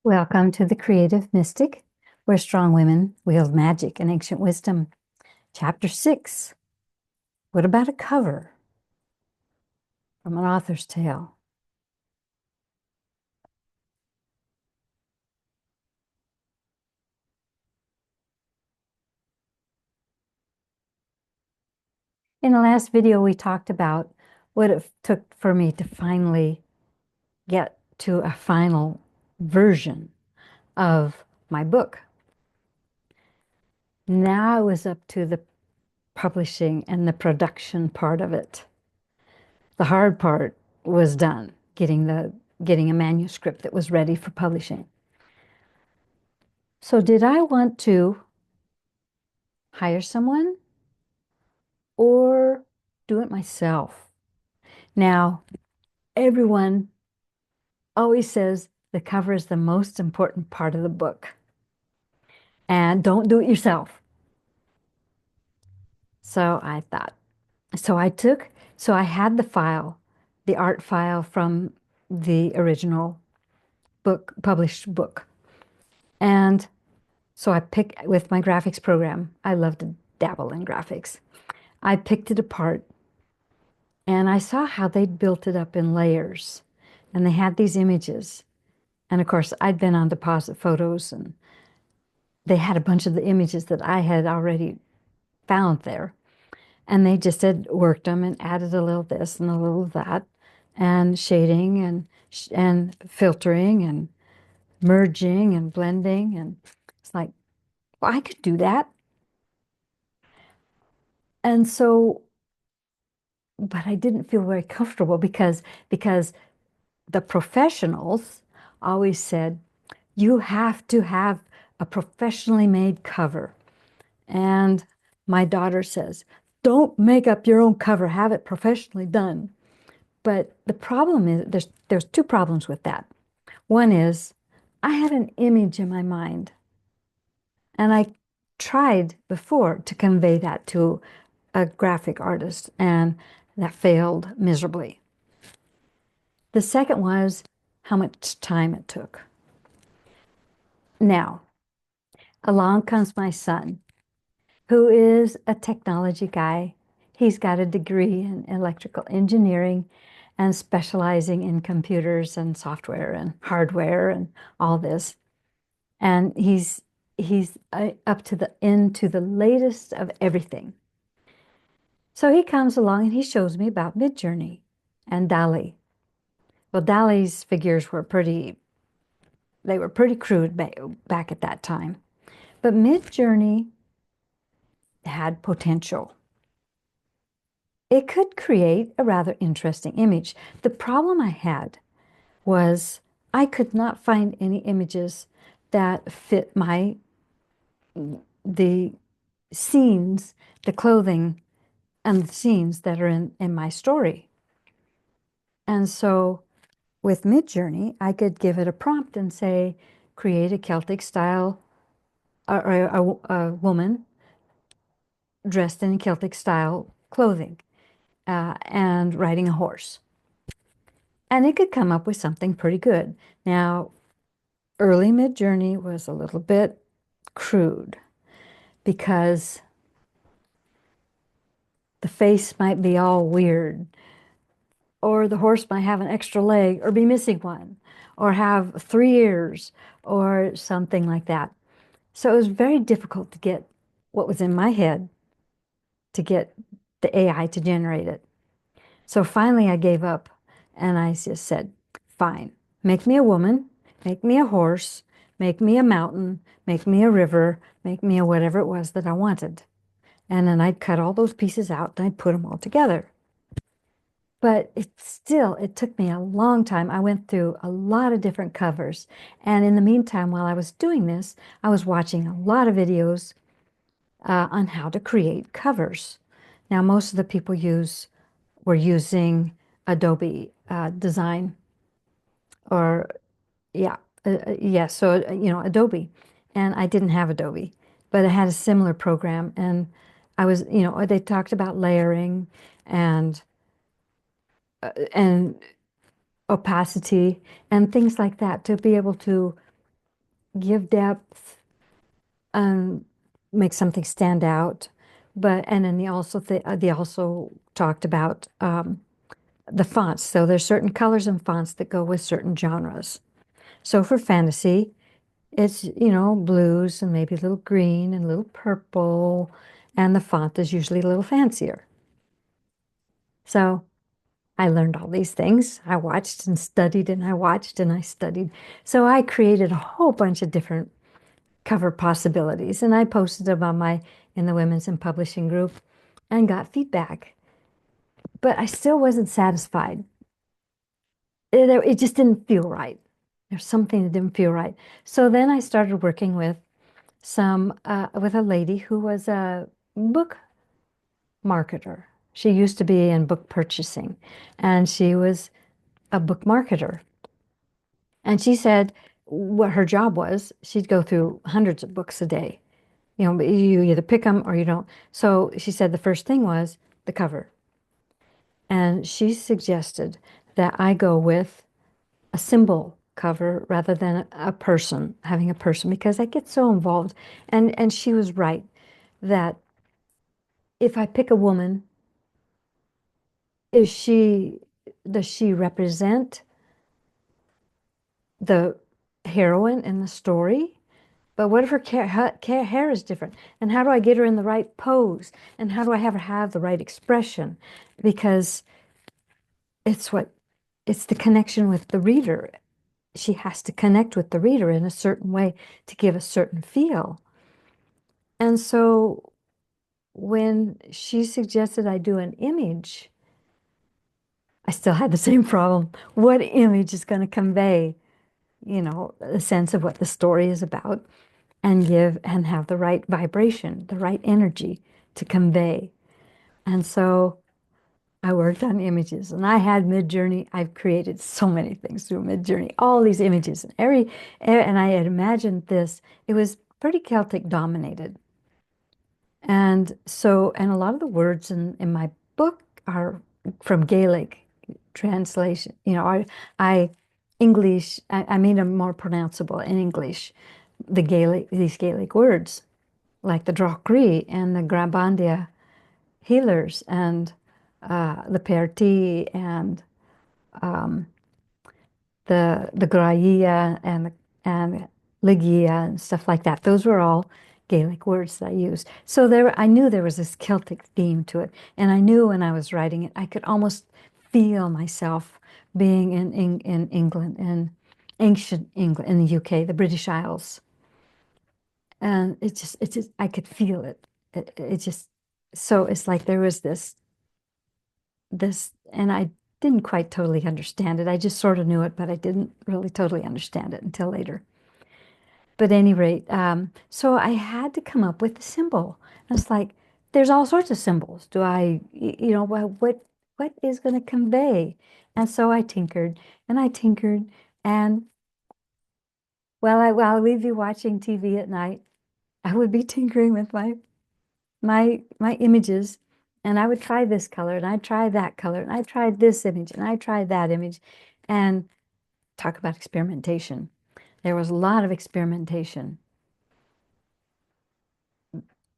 Welcome to the Creative Mystic, where strong women wield magic and ancient wisdom. Chapter 6. What about a cover from an author's tale? In the last video, we talked about what it took for me to finally get to a final version of my book. Now it was up to the publishing and the production part of it. The hard part was done, getting a manuscript that was ready for publishing. So did I want to hire someone or do it myself? Now, everyone always says the cover is the most important part of the book and don't do it yourself. So I thought, so I had the file, the art file from the original book, published book. And so I picked with my graphics program. I love to dabble in graphics. I picked it apart and I saw how they'd built it up in layers. And they had these images. And of course, I'd been on Deposit Photos and they had a bunch of the images that I had already found there. And they just had worked them and added a little this and a little that, and shading and filtering and merging and blending. And it's like, well, I could do that. And so, but I didn't feel very comfortable because the professionals always said, you have to have a professionally made cover. And my daughter says, don't make up your own cover, have it professionally done. But the problem is there's two problems with that. One is I had an image in my mind, and I tried before to convey that to a graphic artist, and that failed miserably. The second was how much time it took. Now, along comes my son, who is a technology guy. He's got a degree in electrical engineering and specializing in computers and software and hardware and all this. And he's up to the into the latest of everything. So he comes along and he shows me about Midjourney and DALL-E. Well, DALL-E's figures were they were pretty crude back at that time. But Midjourney had potential. It could create a rather interesting image. The problem I had was I could not find any images that fit the scenes, the clothing, and the scenes that are in my story. And so with Midjourney, I could give it a prompt and say, create a Celtic style, or a woman dressed in Celtic style clothing. And riding a horse. And it could come up with something pretty good. Now, early Midjourney was a little bit crude because the face might be all weird, or the horse might have an extra leg, or be missing one, or have 3 ears, or something like that. So it was very difficult to get what was in my head to get the AI to generate it. So finally I gave up and I just said, fine, make me a woman, make me a horse, make me a mountain, make me a river, make me a whatever it was that I wanted. And then I'd cut all those pieces out and I'd put them all together. But it took me a long time. I went through a lot of different covers. And in the meantime, while I was doing this, I was watching a lot of videos on how to create covers. Now, most of the people were using Adobe Design, or yeah, yeah. So Adobe, and I didn't have Adobe, but I had a similar program, and I was they talked about layering and and opacity and things like that to be able to give depth, um, make something stand out. But and then they also talked about the fonts. So there's certain colors and fonts that go with certain genres. So for fantasy, it's, blues and maybe a little green and a little purple, and the font is usually a little fancier. So I learned all these things. I watched and studied and I watched and I studied. So I created a whole bunch of different cover possibilities and I posted them on my in the Women's in Publishing group and got feedback. But I still wasn't satisfied. It just didn't feel right. There's something that didn't feel right. So then I started working with a lady who was a book marketer. She used to be in book purchasing, and she was a book marketer. And she said what her job was, she'd go through hundreds of books a day. But you either pick them or you don't. So she said the first thing was the cover. And she suggested that I go with a symbol cover rather than a person, having a person, because I get so involved. And she was right that if I pick a woman, is she does she represent the heroine in the story? But what if her hair is different? And how do I get her in the right pose? And how do I have her have the right expression? Because it's what it's the connection with the reader. She has to connect with the reader in a certain way to give a certain feel. And so when she suggested I do an image, I still had the same problem. What image is going to convey, a sense of what the story is about and give and have the right vibration, the right energy to convey. And so I worked on images and I had Midjourney. I've created so many things through Midjourney, all these images and I had imagined this. It was pretty Celtic dominated. And a lot of the words in my book are from Gaelic translation. I English, I made them more pronounceable in English, these Gaelic words, like the Drochrí and the Grabandia healers and the Perti and um, the Graia and Ligia and stuff like that. Those were all Gaelic words that I used. So I knew there was this Celtic theme to it, and I knew when I was writing it, I could almost feel myself being in England, in ancient England, in the UK, the British Isles, and it just I could feel it. It just so it's like there was this, and I didn't quite totally understand it. I just sort of knew it, but I didn't really totally understand it until later. But at any rate, so I had to come up with a symbol. And it's like, there's all sorts of symbols. Well, what is going to convey? And so I tinkered and I tinkered. And while we'd be watching TV at night, I would be tinkering with my images, and I would try this color and I'd try that color and I tried this image and I tried that image, and talk about experimentation. There was a lot of experimentation,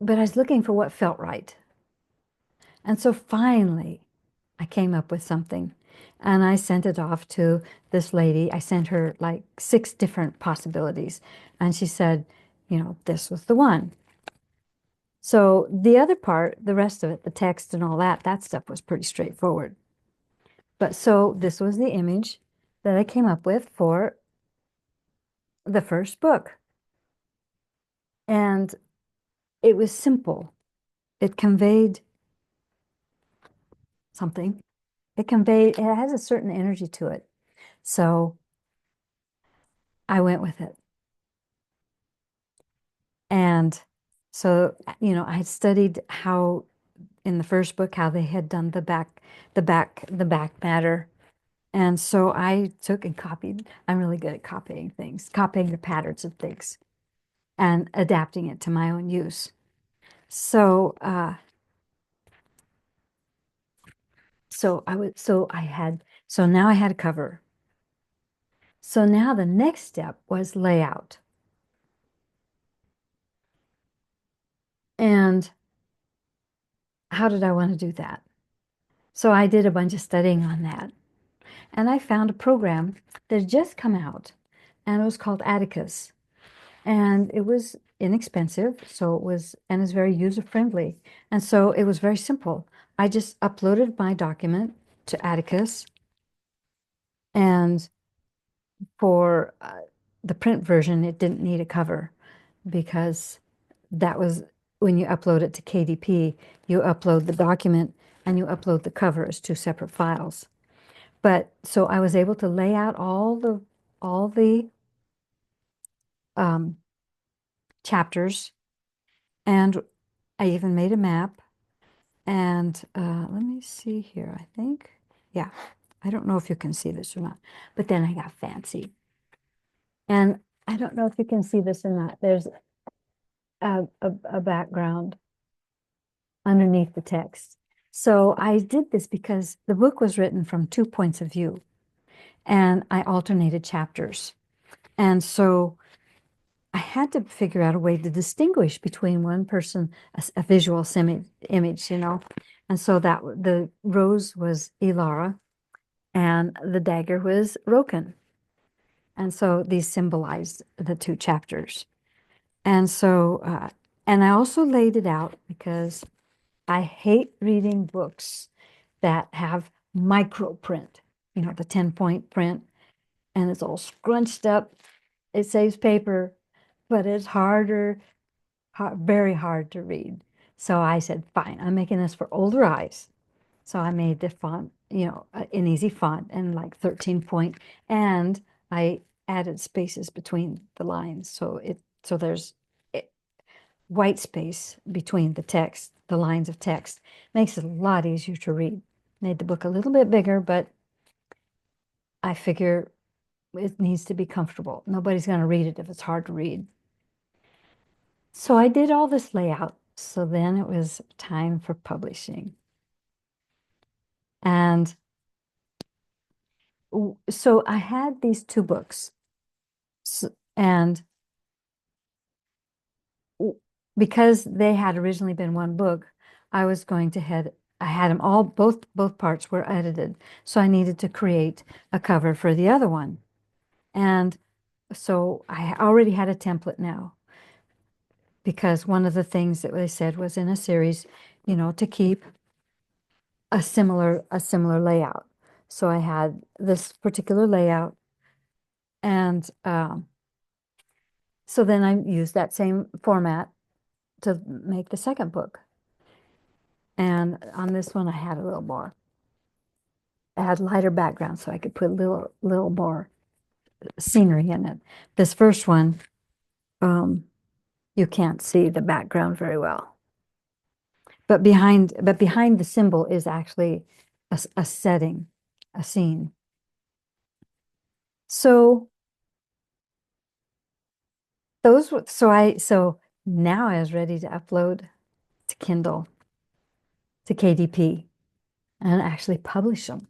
but I was looking for what felt right. And so finally I came up with something and I sent it off to this lady. I sent her like 6 different possibilities, and she said, this was the one. So the other part, the rest of it, the text and all that stuff was pretty straightforward. But so this was the image that I came up with for the first book. And it was simple. It conveyed something. It has a certain energy to it. So I went with it. And so, I had studied how in the first book how they had done the back matter. And so I took and copied. I'm really good at copying things, copying the patterns of things and adapting it to my own use. So, so now I had a cover. So now the next step was layout. And how did I want to do that? So I did a bunch of studying on that. And I found a program that had just come out, and it was called Atticus. And it was inexpensive, so it was, and it's very user friendly. And so it was very simple. I just uploaded my document to Atticus, and for the print version, it didn't need a cover because that was when you upload it to KDP, you upload the document and you upload the cover as two separate files. But so I was able to lay out all the um, chapters, and I even made a map. And let me see here. I think, yeah, I don't know if you can see this or not, but then I got fancy. And I don't know if you can see this or not. There's a background underneath the text. So I did this because the book was written from two points of view, and I alternated chapters. And so I had to figure out a way to distinguish between one person, a visual image, And so that the rose was Elara and the dagger was Roken. And so these symbolized the two chapters. And so, and I also laid it out because I hate reading books that have micro print, the 10-point print, and it's all scrunched up. It saves paper, but it's very hard to read. So I said, fine, I'm making this for older eyes. So I made the font, an easy font and like 13 point, and I added spaces between the lines. So there's white space between the lines of text. Makes it a lot easier to read. Made the book a little bit bigger, but I figure it needs to be comfortable. Nobody's going to read it if it's hard to read. So I did all this layout. So then it was time for publishing. And so I had these two books. And because they had originally been one book, I was going to head, I had them all, both parts were edited. So I needed to create a cover for the other one. And so I already had a template now, because one of the things that they said was in a series, to keep a similar layout. So I had this particular layout, and so then I used that same format to make the second book. And on this one, I had a little more. I had lighter background, so I could put a little more scenery in it. This first one, you can't see the background very well. But behind the symbol is actually a setting, a scene. So so now I was ready to upload to Kindle, to KDP, and actually publish them.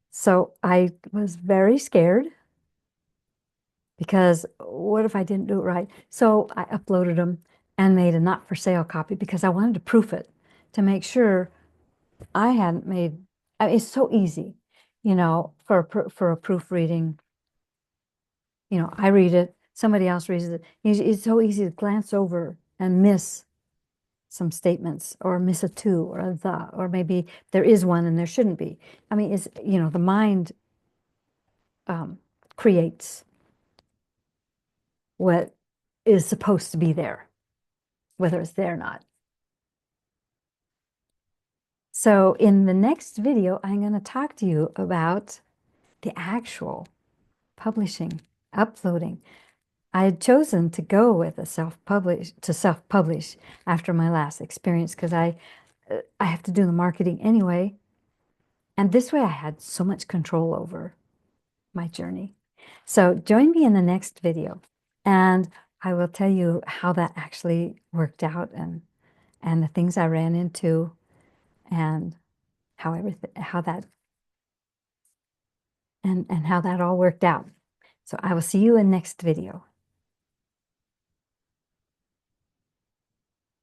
So I was very scared, because what if I didn't do it right? So I uploaded them and made a not for sale copy because I wanted to proof it to make sure I hadn't made, I mean, it's so easy, for a proofreading. I read it, somebody else reads it. It's so easy to glance over and miss some statements, or miss a to or a the, or maybe there is one and there shouldn't be. I mean, the mind creates what is supposed to be there, whether it's there or not. So in the next video, I'm going to talk to you about the actual publishing, uploading. I had chosen to go with a self-publish after my last experience, because I have to do the marketing anyway. And this way I had so much control over my journey. So join me in the next video, and I will tell you how that actually worked out, and the things I ran into, and how that and how that all worked out. So I will see you in next video.